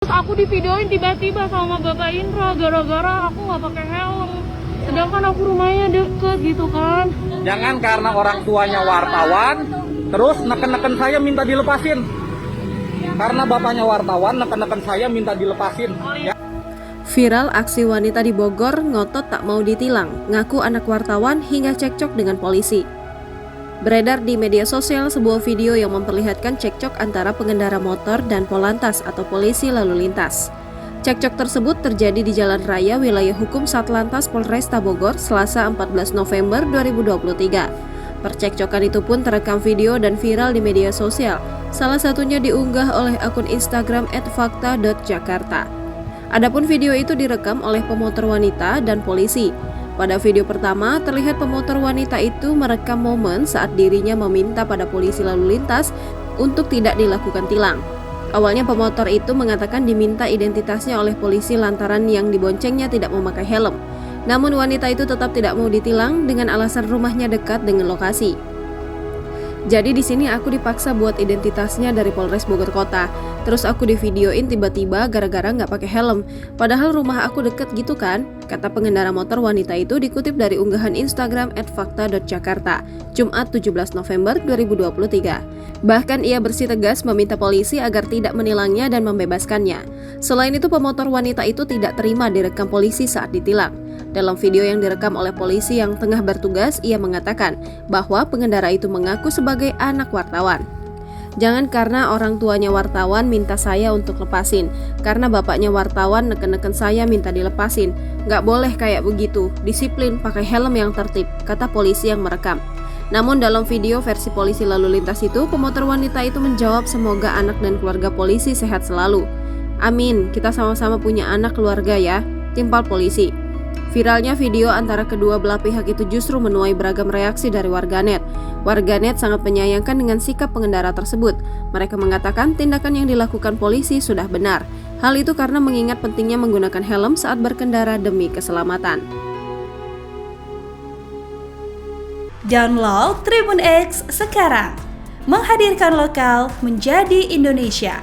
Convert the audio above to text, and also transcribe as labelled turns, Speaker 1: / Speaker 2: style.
Speaker 1: Terus aku divideoin tiba-tiba sama Bapak Indra gara-gara aku nggak pakai helm. Sedangkan aku rumahnya deket gitu kan.
Speaker 2: Jangan karena orang tuanya wartawan, terus neken-neken saya minta dilepasin. Karena bapaknya wartawan, neken-neken saya minta dilepasin. Ya.
Speaker 3: Viral aksi wanita di Bogor ngotot tak mau ditilang, ngaku anak wartawan hingga cekcok dengan polisi. Beredar di media sosial sebuah video yang memperlihatkan cekcok antara pengendara motor dan Polantas atau polisi lalu lintas. Cekcok tersebut terjadi di Jalan Raya Wilayah Hukum Satlantas Polresta Bogor, Selasa 14 November 2023. Percekcokan itu pun terekam video dan viral di media sosial, salah satunya diunggah oleh akun Instagram @fakta.jakarta. Adapun video itu direkam oleh pemotor wanita dan polisi. Pada video pertama, terlihat pemotor wanita itu merekam momen saat dirinya meminta pada polisi lalu lintas untuk tidak dilakukan tilang. Awalnya pemotor itu mengatakan diminta identitasnya oleh polisi lantaran yang diboncengnya tidak memakai helm. Namun wanita itu tetap tidak mau ditilang dengan alasan rumahnya dekat dengan lokasi. Jadi di sini aku dipaksa buat identitasnya dari Polres Bogor Kota. Terus aku divideoin tiba-tiba gara-gara nggak pakai helm. Padahal rumah aku deket gitu kan? Kata pengendara motor wanita itu dikutip dari unggahan Instagram @fakta.jakarta, Jumat 17 November 2023. Bahkan ia bersikeras meminta polisi agar tidak menilangnya dan membebaskannya. Selain itu pemotor wanita itu tidak terima direkam polisi saat ditilang. Dalam video yang direkam oleh polisi yang tengah bertugas, ia mengatakan bahwa pengendara itu mengaku sebagai anak wartawan. Jangan karena orang tuanya wartawan minta saya untuk lepasin, karena bapaknya wartawan neken-neken saya minta dilepasin. Nggak boleh kayak begitu, disiplin, pakai helm yang tertib, kata polisi yang merekam. Namun dalam video versi polisi lalu lintas itu, pemotor wanita itu menjawab semoga anak dan keluarga polisi sehat selalu. Amin, kita sama-sama punya anak keluarga ya, timpal polisi. Viralnya video antara kedua belah pihak itu justru menuai beragam reaksi dari warganet. Warganet sangat menyayangkan dengan sikap pengendara tersebut. Mereka mengatakan tindakan yang dilakukan polisi sudah benar. Hal itu karena mengingat pentingnya menggunakan helm saat berkendara demi keselamatan.
Speaker 4: Download Tribun X sekarang, menghadirkan lokal menjadi Indonesia.